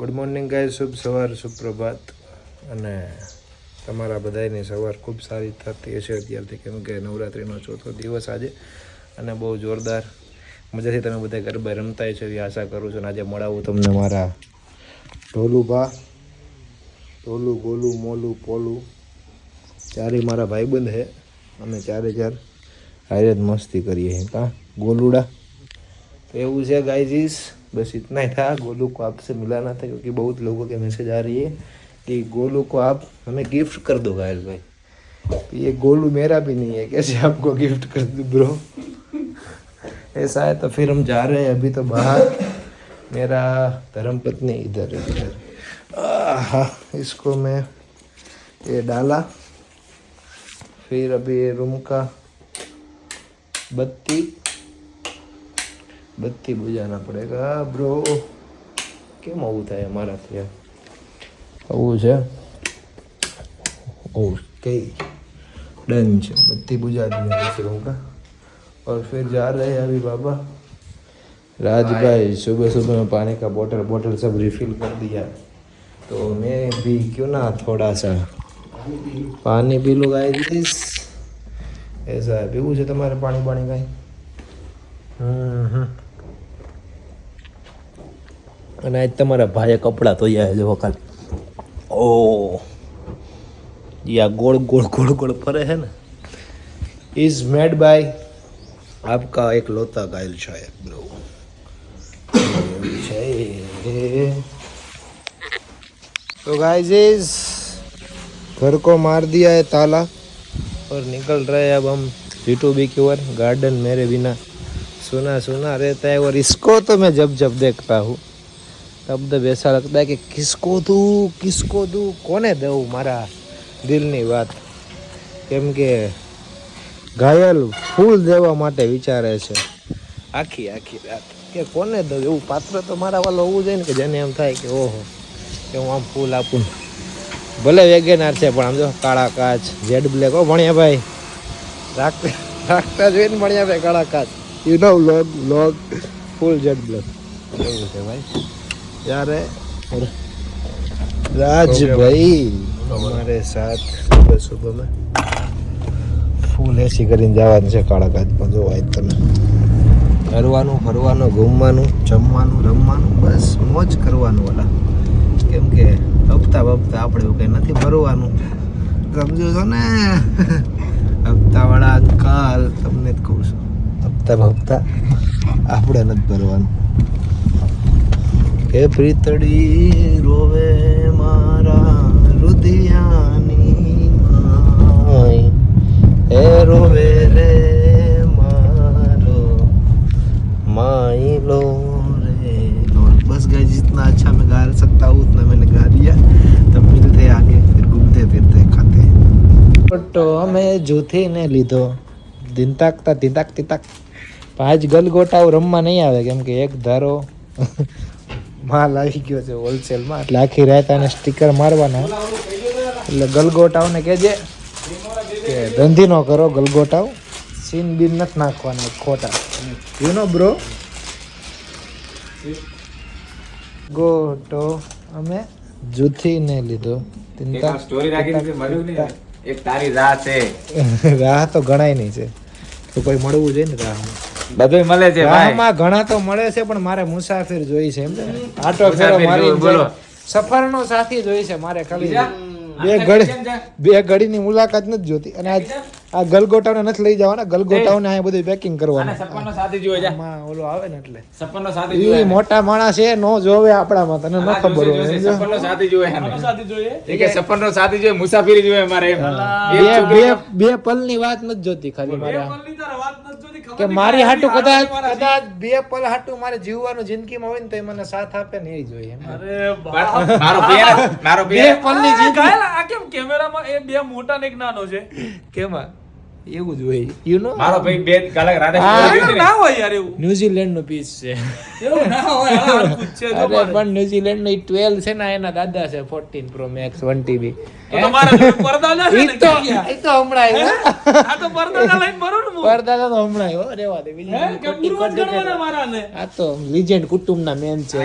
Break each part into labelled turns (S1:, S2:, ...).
S1: Good morning guys, શુભ સવાર, સુપ્રભાત. અને તમારા બધાની સવાર ખૂબ સારી થતી હશે અત્યારથી, કેમ કે નવરાત્રિનો ચોથો દિવસ આજે અને બહુ જોરદાર મજાથી તમે બધા ગરબા રમતા છો એવી આશા કરું છું. અને આજે મળાવું તમને મારા ઢોલુભા, ઢોલું, ગોલું, મોલું, પોલું, ચારેય મારા ભાઈબંધ છે. અમે ચારે ચાર હારે જ મસ્તી કરીએ हैं. कहाँ गोलूड़ा तो એવું છે गाइस, बस इतना ही था. गोलू को आपसे मिलाना था क्योंकि बहुत लोगों के मैसेज आ रही है कि गोलू को आप हमें गिफ्ट कर दो गायल भाई. तो ये गोलू मेरा भी नहीं है, कैसे आपको गिफ्ट कर दूं ब्रो. ऐसा है तो फिर हम जा रहे हैं अभी तो बाहर. मेरा धर्मपत्नी इधर है, इधर. इसको मैं ये डाला, फिर अभी ये रूम का बत्ती बुझाना पड़ेगा ब्रो. કેમ આવું થાય અમારાથી? આવું છે. ओके डन છે. बत्ती बुझा दिया इस रूम का और फिर जा रहे हैं अभी बाबा राज भाई. सुबह सुबह में पानी का बोतल सब रिफिल कर दिया, तो मैं भी क्यों ना थोड़ा सा पानी पी लो गाइस. ऐसा है. पीવું છે તમારે પાણી કાંઈ? અને આજ તમારા ભાઈએ કપડાં ધોયા જો ખાલી. ઓ યા गोल गोल फरे है ना, इज मेड बाय आपका एक लोता गायल शायद ब्रो. तो गाइस घर को मार दिया है ताला और निकल रहे हैं अब हम G2B की ओर. गार्डन मेरे बिना सुना सुना रहता है और इसको तो मैं जब जब देखता हूँ तब ऐसा लगता है कि किसको दूँ कोने दूँ मारा દિલની વાત. કેમ કે ઘાયલ ફૂલ દેવા માટે વિચારે છે આખી રાત કે કોને દઉં. એવું પાત્ર તો મારા વાળો હોવું જોઈએ ને કે જેને એમ થાય કે ઓહો કે હું આમ ફૂલ આપું. ભલે વેગેનાર છે પણ આમ જો કાળા કાચ જેડ બ્લેક. ઓ ભણ્યા ભાઈ રાખતા જોઈએ ને ભણ્યા ભાઈ કાળા કાચ. યુ નો લોગ ફૂલ જેડ બ્લેક એવું છે ભાઈ. ત્યારે राज भाई हमारे साथ सुबह में फूल ऐसी કરીને જવાનું છે કાળા કાચમાં. જો આજ તમે ફરવાનું ઘૂમવાનું જમવાનું રમવાનું બસ મોજ કરવાનું. ઓલા કેમ કે હપ્તા આપણે એવું કંઈ નથી ભરવાનું, સમજો છો ને હપ્તાવાળા અંકલ. તમને જ કહું છું હપ્તા આપણે નથી ભરવાનું. કે પ્રીતડી રોવે મારા રુધિયાની માય, એ રોવે રે मारो माइलो रे. बस गाइस जितना अच्छा मैं गा सकता हूँ उतना मैंने गा दिया. तब मिलते आगे, फिर घूमते फिरते खाते. तो हमें जूथी ने લીધો તિંતાક. પાંચ ગલગોટાઓ રમવા નહીં આવે કેમ કે એક ધારો માલ આવી ગયો છે હોલસેલમાં, એટલે આખી રાત આને સ્ટીકર મારવાના. એટલે ગલગોટાઓને કહેજે કે ધંધી ન કરો ગલગોટાઓ, સીન બીન નથી નાખવાના ખોટા. You know bro. ગોટો અમે જૂથીને લીધો.
S2: એક તારી રાહ છે.
S1: રાહ તો ઘણાય નહીં છે, તો કોઈ મળવું જોઈએ ને રાહમાં.
S2: બધું મળે છે
S1: રાહમાં ઘણા તો મળે છે પણ મારે મુસાફિર જોઈ છે. એમ આટો ફેરો મારી સફરનો સાથી જોઈ છે મારે. ખાલી બે ઘડીની મુલાકાત નથી જોતી. અને આ ગલગોટાઓને નથી લઈ જવાના. ગલગોટાઓને અહીંયા બધું પેકિંગ કરવાનું.
S2: સપનનો સાથી જોવે છે.
S1: ઓલો આવે ને એટલે
S2: સપનનો સાથી જોવે.
S1: ઈ મોટા માણસ છે નો જોવે આપણામાં, તને ન ખબર હોય.
S2: સપનનો સાથી જોવે. કે સપનનો સાથી જોવે, મુસાફરી જોવે મારે.
S1: બે પલની વાત નથી જોતી ખાલી મારે. કે મારી હાટું કદાચ બે પલ હાટું મારે જીવવાનું જિંદગીમાં હોય ને તો એ મને સાથ આપે ને એ જોઈએ.
S2: મારો
S1: બે પલની જિંદગી
S3: આ કેમ કેમેરામાં એ બે મોટા ને એક નાનો છે
S1: કેમાં એવું જ હોય. યુ નો
S2: મારો ભાઈ બે કલાક રાતે
S3: ના હોય યાર એવું.
S1: ન્યુઝીલેન્ડ નો પીસ છે
S3: એવું ના હોય. આ છે
S1: અરે પણ ન્યુઝીલેન્ડ નો 12 છે ને એના દાદા છે 14 Pro Max 1TB.
S3: તો તમારા પડદા ના છે ને
S1: એ તો હમણાં આવ્યો.
S3: આ તો પડદા ના લઈને ભરો ને
S1: પડદા તો હમણાં આવ્યો. રેવા દે બીજી
S3: કેમ પૂર્વજ કરવાના મારા ને.
S1: આ તો લીજેન્ડ કુટુંબના મેન છે.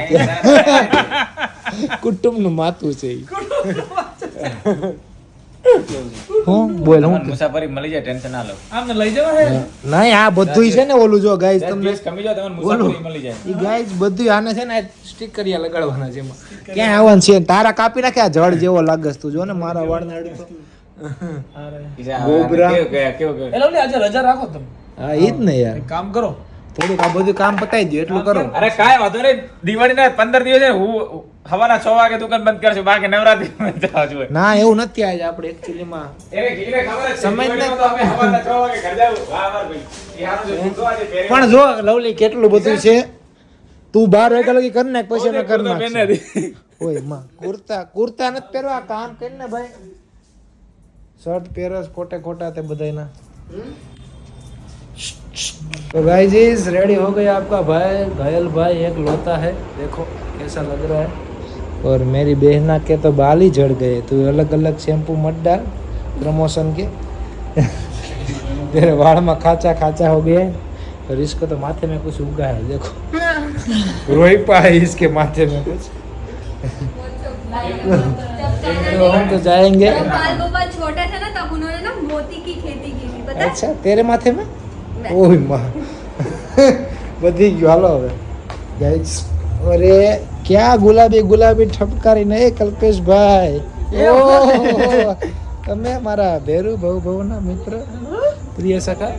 S1: કુટુંબનું માથું છે ઈ. હું બોલ હું
S2: મુસાફરી મળી જાય, ટેન્શન ના લો.
S3: આમને લઈ જવા હે
S1: નહીં આ બધું છે ને ઓલું જો ગાઈસ
S2: 10
S1: તમને
S2: દિવસ કમી જાવ તમને મુસાફરી મળી જાય.
S1: ઈ ગાઈસ બધું આને છે ને સ્ટીકરિયા લગાડવાના છે એમાં ક્યાં આવવાનું છે તારા કાપી નાખે આ જળ જેવો લાગસ તું જો ને મારા વાળને અડતો ગોબરા.
S2: કેવું
S3: એલો ને આજે રજા રાખો તમે
S1: હા ઈ જ ને યાર
S3: એક કામ કરો
S1: થોડુંક આ બધું કામ પતાવી દો એટલું કરો
S2: અરે કાંઈ વાંધો નહીં, દિવાળીના 15 દિવસ છે ને હું સવારના 6 વાગે દુકાન બંધ કરશું, બાકી નવરાત્રીમાં જવા જોઈએ.
S1: ના એવું નથી આજે આપણે એકચ્યુઅલી માં
S2: એને ઘીરે ખબર જ છે,
S1: સમય જ
S2: દિવાળીમાં તો અમે સવારના 6 વાગે ઘર જાવું. વાહ, વાહ ભાઈ. એ હારું છે, તું તો આજે પહેરી
S1: પણ જો લવલી કેટલું બધું છે તું 12 વાગ્યા લગી કરી નાખ પછી અમે કરી
S2: કુર્તો પહેરી
S1: નાખ
S2: નથી.
S1: ઓય માં કુર્તા નથી પહેરવા કામ કરીને ભાઈ શર્ટ પહેરસ ખોટે ખોટા તે બધાયના तो गाइस रेडी हो गया आपका भाई घायल भाई एक लोता है देखो कैसा लग रहा है और मेरी बहना के तो बाल ही झड़ गए तो अलग अलग शैम्पू मत डाल प्रमोशन के तेरे बाल में खाचा खाचा हो गया है और इसको तो माथे में कुछ उगा है देखो रोई पाए इसके माथे में कुछ तो हम तो जाएंगे
S4: जब बाल गोपाल छोटा था ना तब उन्होंने ना मोती की खेती की थी पता है?
S1: अच्छा तेरे माथे में ओह माँ बधी गयो हालो હવે ગાઈસ અરે क्या गुलाबी गुलाबी ठपकारी नहीं कल्पेश भाई ओह તમે મારા ભેરુ ભાऊ ભાવના મિત્ર प्रिय सखा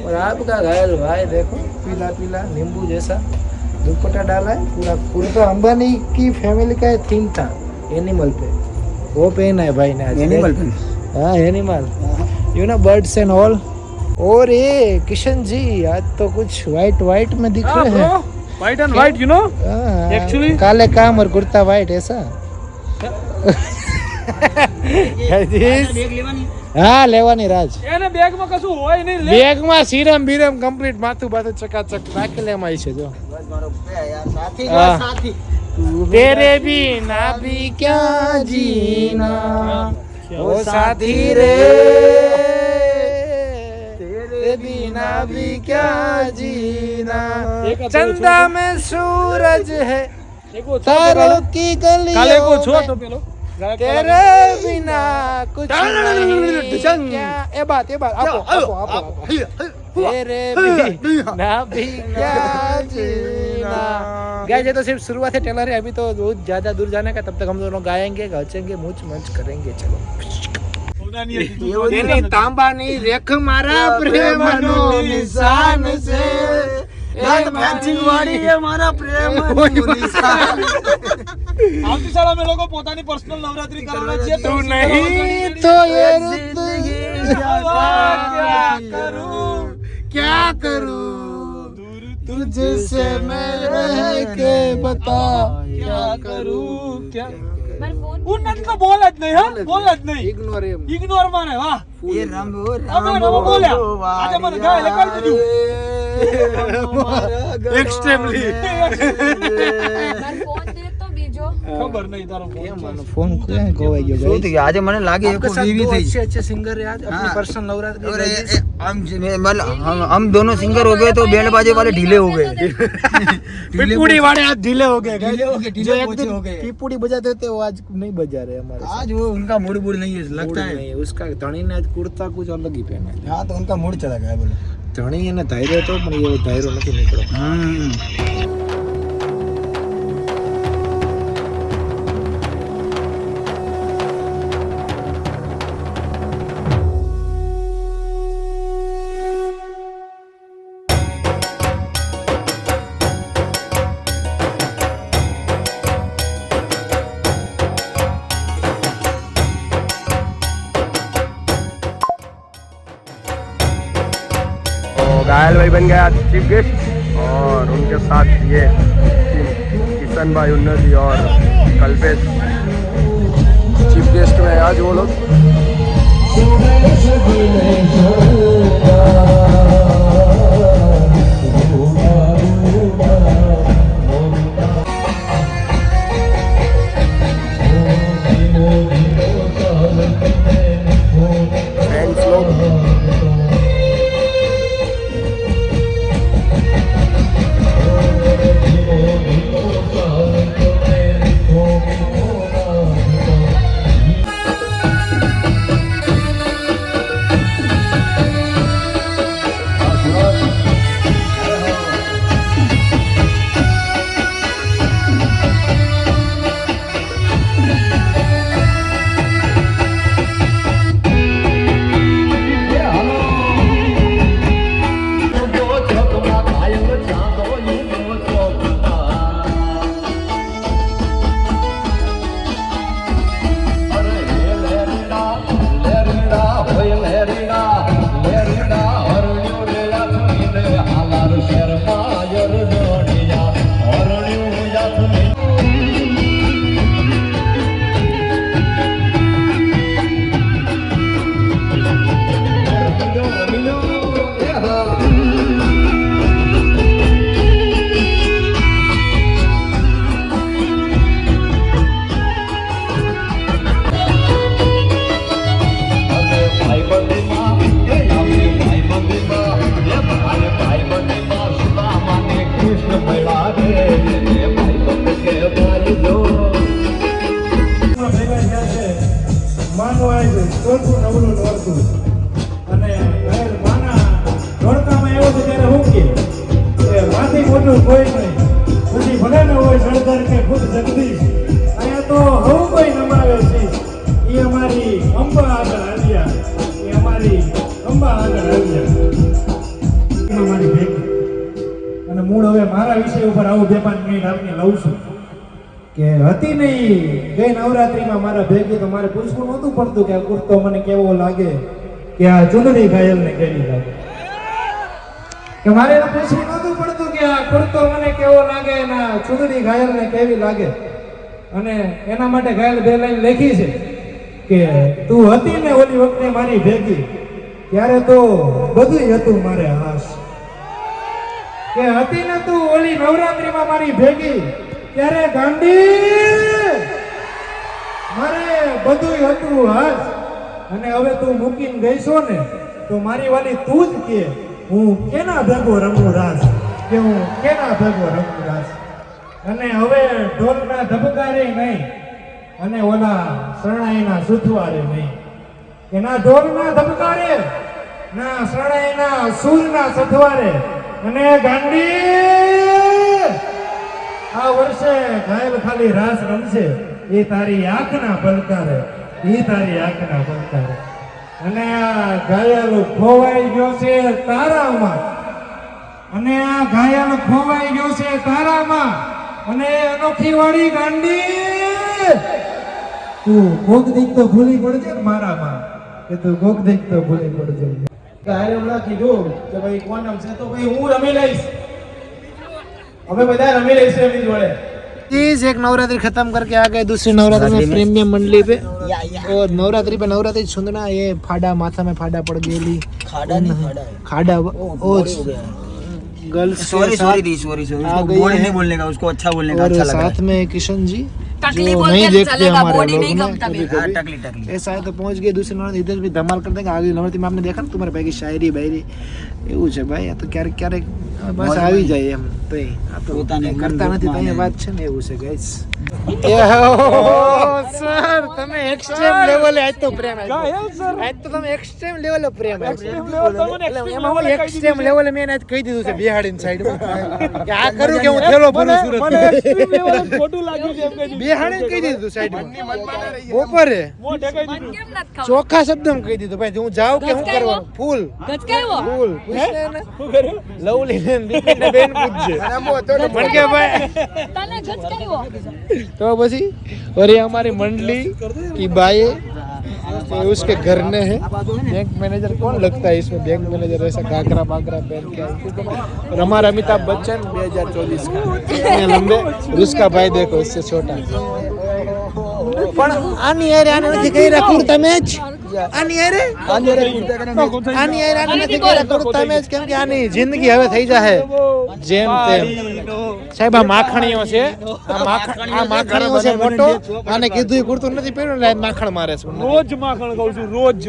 S1: और आपका घायल भाई देखो पीला पीला नींबू जैसा दुपट्टा डाला है पूरा पूरा तो अंबानी की फैमिली का थीम था एनिमल पे वो पहना है भाई ने आज एनिमल पे हाँ animal you know birds and all और ये किशन जी आज तो कुछ वाइट वाइट में दिख रहे हैं
S3: white and white you know
S1: हाँ,
S3: Actually-
S1: काले काम और कुर्ता वाइट ऐसा હા લેવાની રાજ
S3: એને બેગ માં કશું હોય નહીં લે
S1: બેગ માં સીરમ બીરમ કમ્પ્લીટ માથું બાથું ચકાચક નાખી લેમાં આવી છે જો હા. तेरे बिना भी क्या जीना ओ साथी रे तेरे बिना भी क्या जीना चंदा में सूरज है तारों की
S3: કાલે કો છો
S1: गलियों
S3: તો
S1: में
S3: પેલો
S1: तेरे बिना कुछ नहीं क्या ए बात आपो तेरे बिना भी क्या जीना गाइस ये तो सिर्फ शुरुआत है टेलर है अभी तो बहुत ज्यादा दूर जाने का तब तक हम दोनों गाएंगे गाचेंगे मूछ मंच करेंगे चलो तेरी तांबानी रेख मारा प्रेमनो निशान से
S3: આવતી સાલ અમે લોકો પોતાની પર્સનલ નવરાત્રી કરવાના છીએ
S1: तू नहीं तो ये रुत क्या करूं तुझसे मैं रह के बता क्या करूं
S3: क्या
S4: મારો ફોન
S3: હું નટલો બોલ જ નહીં હા બોલ જ નહીં
S1: इग्नोर हिम
S3: ઇગ્નોર મારે વાહ અમે નવો બોલ્યા આજે મને ગાય લગાડી દીધું
S1: एक्सट्रीमली
S4: મારો ફોન દે તો બીજો
S3: ખબર નહીં તારો
S1: फोन क्यों गोवाई गयो
S5: શું થયું? આજે મને લાગે એ કોઈ વીવી થઈ
S1: अच्छे अच्छे सिंगर है आज अपनी
S5: हाँ।
S1: पर्सनल नवरात्रि
S5: और हम दोनों सिंगर हो गए तो बैंड बाजे वाले ढीले हो गए
S1: पीपुड़ी वाले आज ढीले हो गए
S5: ढीले हो गए, ढीले
S1: जो एक
S5: पोचे
S1: दिन
S5: हो गए।
S1: पीपुड़ी बजाते थे वो आज नहीं बजा रहे हमारे साथ।
S5: आज वो उनका मूड बूड नहीं है लगता है
S1: नहीं, उसका धनी ने आज कुर्ता कुछ अलग ही पहना है
S5: हाँ तो उनका मूड चला गया बोलो
S1: ધણી એને ધાર્યો તો પણ એ ધાર્યો નથી નીકળ્યો
S6: घायल भाई बन गया चीफ गेस्ट और उनके साथ ये किशन भाई उन्नति और कल्पेश चीफ गेस्ट में आज वो लोग फ्रेंड्स लोग
S7: ચોથું નવલું નોરતું અને ઘાયલ માના ધોળકામાં આવ્યો છે ત્યારે હું કે માથી મોટું કોઈ નહીં, પછી ભલે ન હોય સરદાર કે ખુદ જગદીશ, અહીંયા તો હું કોઈ નમાવે છે. એ અમારી અંબા આગળ આવ્યા, એ અમારી અંબા આગળ આવ્યા મારી ભેગી. અને મૂળ હવે મારા વિષય ઉપર આવું 2-5 મિનિટ આપને લઉં છું કે હતી નહીં ગઈ નવરાત્રીમાં મારા ભેગી, તો મારે પૂછવું નહોતું પડતું કે આ કુર્તો મને કેવો લાગે કે આ ચૂંદડી ઘાયલને કેવી લાગે, કે મારે એને પૂછવું નહોતું પડતું કે આ કુર્તો મને કેવો લાગે અને આ ચૂંદડી ઘાયલને કેવી લાગે. અને એના માટે ઘાયલ 2 લાઈન લખી છે કે તું હતી ને ઓલી વખતે મારી ભેગી, ત્યારે તો બધું હતું મારે હાશ. કે હતી ને તું ઓલી નવરાત્રીમાં મારી ભેગી, ત્યારે ગાંડી મારે બધું હતું હાશ. અને હવે તું મૂકીને ગઈ છો ને તો મારી વાલી તું જ કે હું કેના ભેગો રમું રાસ, કે હું કેના ભેગો રમું રાસ. અને હવે ઢોલના ધબકારે નહીં અને ઓલા શરણાઈના સુથવારે નહીં, કે ના ઢોલના ધબકારે ના શરણાઈના સૂરના સથવારે. અને ગાંડી આ વર્ષે ઘાયલ ખાલી રાસ રમશે, એ તારી આંખના પલકારે, એ તારી આંખના પલકારે. અને આ ઘાયલ ખોવાઈ ગયો છે તારામાં, અને આ ઘાયલ ખોવાઈ ગયો છે તારામાં. અને અનોખી વાળી ગાંડી તું કોક દીક તો ભૂલી પડજે ને મારામાં, કે તું કોક દીક તો ભૂલી પડજે. ઘાયલ હમણાં કીધું કે ભાઈ કોણ રમશે, તો ભાઈ હું રમી લઈશ, અમે બધા રમી લઈશું એમની જોડે.
S1: प्लीज एक नवरात्रि खत्म करके आ गए दूसरी नवरात्रि में प्रीमियम मंडली पे. और नवरात्रि पे नवरात्रि सुनना, ये फाड़ा माथा में फाड़ा पड़ गई,
S5: खाड़ा नहीं
S1: खाड़ा ओ गर्ल्स
S5: सॉरी बोर्ड नहीं बोलने का, उसको अच्छा बोलने का,
S1: और
S5: अच्छा लगा.
S1: साथ में किशन जी
S4: टकली
S1: जो
S4: बोल
S1: नहीं
S4: के
S1: देखते
S4: चलेगा,
S1: हमारे
S4: बॉडी
S1: लोग
S4: नहीं
S1: ना
S4: कम तभी.
S1: कभी
S5: टकली
S1: ऐसा है तो पहुंच गए दूसरी नवरात्रि, इधर भी धमाल कर देंगे. आगे नवरात्रि में आपने देखा ना तुम्हारे पैकी शायरी बायरी એવું છે ભાઈ. આ તો ક્યારેક ક્યારેક બસ આવી જાય એમ, તો આ તો કરતા નથી તો અહીંયા વાત છે ને, એવું છે ગાઈસ. સર તમે એક્સ્ટ્રીમ લેવલે આજ તો પ્રેમ આજ તો તમે એક્સ્ટ્રીમ લેવલે પ્રેમ એમાં હું એક્સ્ટ્રીમ લેવલે મેં આજ કહી દીધું છે બિહાડીની સાઈડમાં કે આ કરું કે હું થેલો ભરું સુરત. મને એક્સ્ટ્રીમ લેવલે ખોટું લાગ્યું છે એમ કહી દીધું, બિહાડીને કહી દીધું સાઈડમાં બપોરે ચોખ્ખા શબ્દમાં કહી દીધું ભાઈ હું જાઉં કે હું કરવાનું ફૂલ ફૂલ લવલી ને દીકરીને બેન પૂછજે મને કે ભાઈ
S4: તને ગચકાયો
S1: तो बसी. और ये हमारी मंडली की बाई तो उसके घर ने है. बैंक मैनेजर कौन लगता है इसमें, बैंक मैनेजर ऐसा घाघरा बाघरा पहन के. और हमारा अमिताभ बच्चन 2024 का ये लंबे, और उसका भाई देखो इससे छोटा. પણ આની યાર આને નથી કહી રહ્યા કુર્તા મેચ, આની યાર આને નથી કહી રહ્યા કુર્તા મેચ, કેમ કે આની જિંદગી હવે થઈ જાહે જેમ તેમ. સાહેબ આ માખણીઓ છે, આ માખણીઓ છે મોટો, આને કીધું કુર્તું નથી પહેર્યું એટલે માખણ મારે છે.
S7: રોજ માખણ ખાઉં છું, રોજ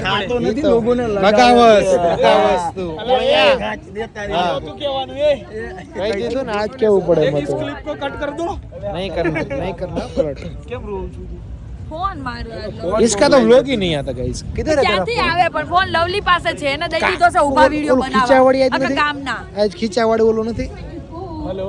S1: ખાતો નથી લોકોને લગાવસ તું
S7: તું કહેવાનું એ
S1: કહી દીધું ને આજ કેવું પડે મત.
S7: ક્લિપ કો કટ कर दो.
S1: नहीं करना पलट.
S7: કેમ રોઉં છું?
S4: ફોન મારો
S1: इसका तो व्लॉग ही नहीं आता गाइस. किधर है
S4: ક્યાંથી
S1: तेरा
S4: આવે પણ ફોન લવલી પાસે છે, એને દઈ દીધો છે ઊભા વિડિયો બનાવવા.
S1: ખીચાવાડી આજ
S4: આખા
S1: નથી,
S4: કામના
S1: આજ ખીચાવાડી ઓલું નથી.
S7: હેલો.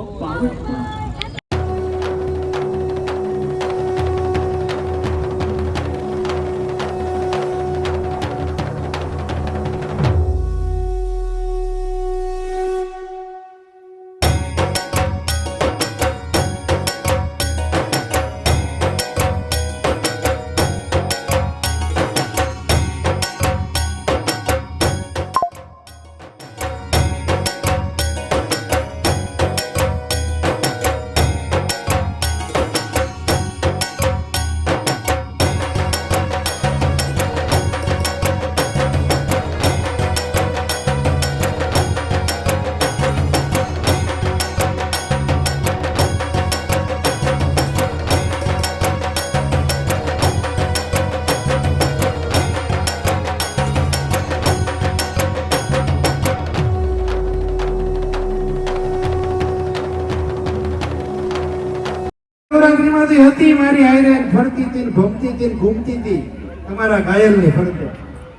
S7: નવરાત્રીમાંથી હતી મારી આયરે ફરતી હતી, ભમતી હતી, ઘૂમતી હતી. તમારા ઘાયલની ફરતે.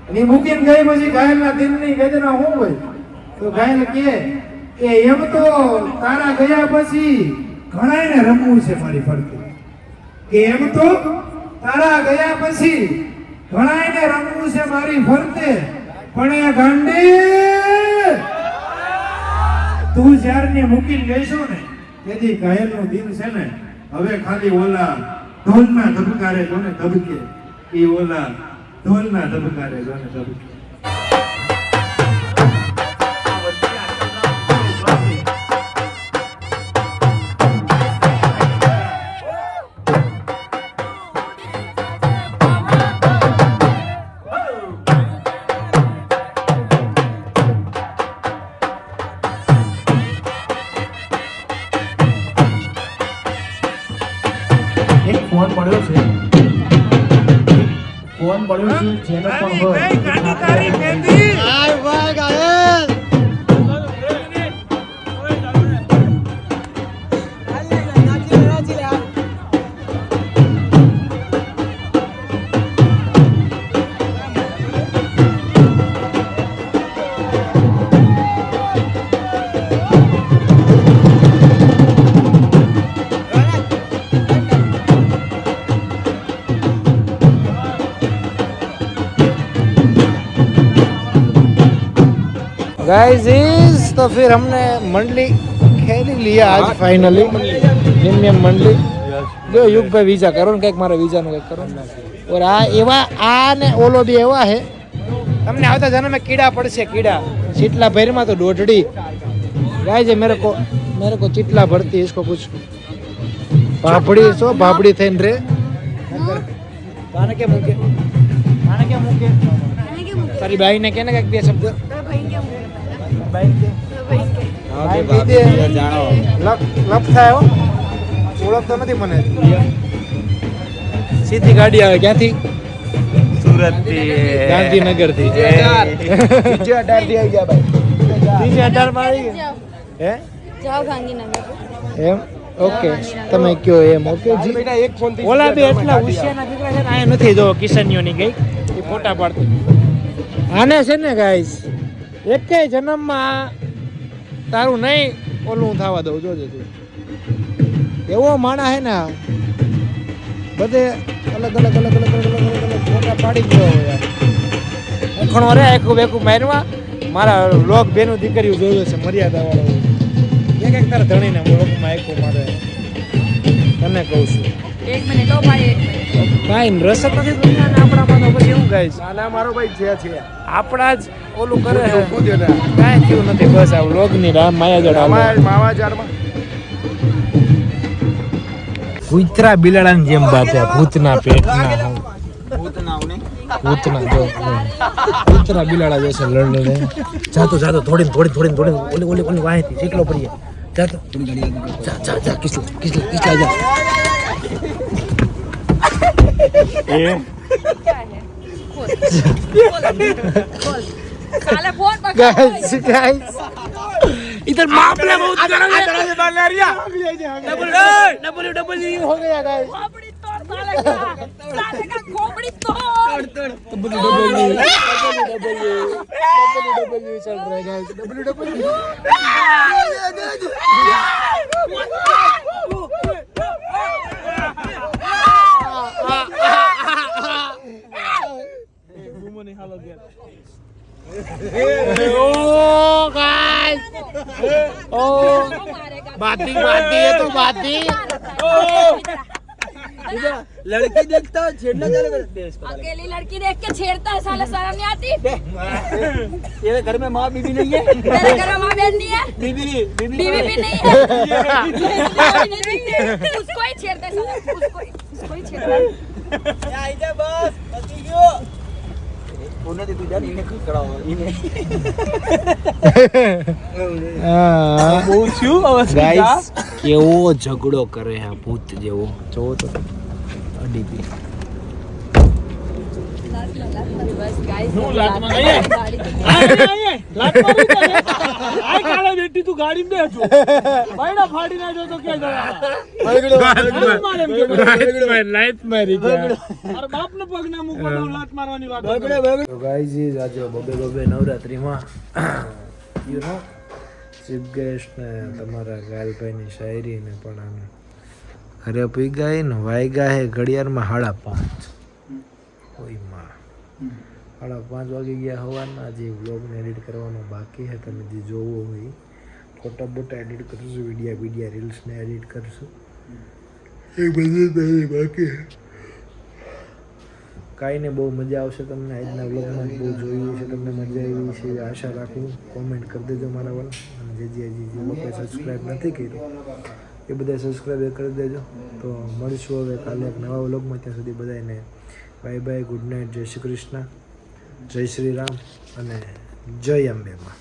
S7: અને ઈ મૂકીને ગઈ પછી ઘાયલના દિલની વેદના શું હોય? તો ઘાયલ કે એમ તો તારા ગયા પછી ઘણાયને રમવું છે મારી ફરતે. કે એમ તો તારા ગયા પછી ઘણાયને રમવું છે મારી ફરતે, પણ એ ગાંડી તું જ્યારની મૂકીને ગઈશો ને તેથી ઘાયલનું દિલ છે ને હવે ખાલી ઓલા ઢોલના ધબકારે જોને ધબકે, એ ઓલા ઢોલના ધબકારે જોને ધબકે. ફોન પડ્યો છે જેનો પણ હોય
S1: गाइस तो फिर हमने मंडली खेली लिया आज फाइनली प्रीमियम मंडली जो युग भाई वीजा करो ने કંઈક મારા વીજા નું કંઈક કરો और આ એવા આ ને ઓલો બી એવા હે તમને આવતા જન્મે કીડા પડશે કીડા ચીટલા ભરમાં તો દોઢડી गाइस मेरे को चिटला भरती इसको कुछ भाभड़ी सो भाभड़ी થઈને રે કાને કે મૂકે તારી બાઈ ને કેને કંઈક બે શબ્દ ઓળખતો નથી મને સીધી ગાડી આવે ક્યાંથી સુરત થી ગાંધીનગર થી નીચે 18 થી આવી ગયા ભાઈ નીચે 18 માં આવી ગયા હે
S4: જાઓ ગાંધીનગર
S1: એમ ઓકે તમે કયો એમ ઓકે જી બેટા એક ફોન થી ઓલા બે એટલા હોશિયારના દીકરા છે ને આ નથી જો કિશનીઓની ગઈ એ ફોટા પાડતી આને છે ને ગાઈસ એકે જન્મમાં તારું નહીં ઓલું થવા દઉં જોજે તું એવો માણા હે ને બધે અલગ અલગ ફોટા પાડી ગયો યાર અખણો રે એકું બેકું મારવા મારા લોક બેનું દીકરીઓ જોયો છે મર્યાદા વાળો એક તારા ધણીને લોકમાં એકું મારે તને કહું છું
S4: 1 મિનિટ ઓ ભાઈ
S1: કાંઈ રસદ નથી દુનિયાને આપણામાં તો પછી એવું ગાઈશ
S6: ના મારો ભાઈ છે
S1: આપણા જ ઓલું કરે છે કાંઈ થયું નથી બસ આ લોગની રામ માયાજળ
S6: માવાજારમાં
S1: કૂતરા બિલાડાની જેમ બાપે ભૂતના પેટના ભૂતના જો કૂતરા બિલાડા જશે લડને જાતો થોડી ઓલી વાહેતી શીખલો પડીએ જાતો જા કિસલા જા
S4: साले फोन पकड़
S1: गाइस इधर मामला बहुत गरम है डबल हो गया गाइस
S4: खोपड़ी तोड़ साले का खोपड़ी तोड़
S1: डबल चल रहा है गाइस डबल ओ गाइस ओ बाती है तो बाती
S5: लड़की देखता है छेड़ना चालू कर दे इसको
S4: अकेली लड़की देख के छेड़ता है साले शर्म नहीं आती
S5: तेरे घर में माँ बीबी नहीं है
S4: तेरे घर में माँ बहन नहीं है
S5: बीबी
S4: बीवी भी नहीं है उसको ही छेड़ता है साले उसको ही छेड़ता है
S5: आइजा बस पति गयो उन्हें तू जान इन्हें खुद खड़ा हो इन्हें
S1: પૂછ્યું ગાઈસ કેવો ઝઘડો કરે આ ભૂત જેવો જોવો તો અડીપી
S8: બસ ગાઈસ
S2: હું લાતમાં નહીં.
S7: બેટી તું ગાડી બેઠો બાયડા ફાડી નાખ્યો તો કે લાઈટ મારી અરે બાપને પગ ના મૂકો લાત મારવાની વાત
S1: તો ગાઈઝ આજે બબે નવરાત્રીમાં યુ નો ચીફ ગેસ્ટ ને તમારા ગાલભાઈની શાયરી ને પણ આમ ઘરે પી ગઈ ને વાગ્યા હે ઘડિયાળમાં 5:30 ઓયમાં 5:30 વાગી ગયા હવાના. જે વ્લોગને એડિટ કરવાનો બાકી છે, તમે જે જોવો હોય ફોટા બોટા એડિટ કરશું, વિડીયા રીલ્સને એડિટ કરશું, એ બધું બાકી છે. કાંઈ ને બહુ મજા આવશે તમને આજના વ્લોગમાં. બહુ જોયું છે, તમને મજા આવી છે આશા રાખું. કોમેન્ટ કરી દેજો મારા વાળા. અને જે લોકોએ સબસ્ક્રાઈબ નથી કર્યું એ બધા સબસ્ક્રાઈબ કરી દેજો. તો મળીશું હવે કાલે એક નવા વ્લોગમાં. ત્યાં સુધી બધાને બાય બાય, ગુડ નાઇટ, જય શ્રી કૃષ્ણ, જય શ્રી રામ અને જય અંબેમાં.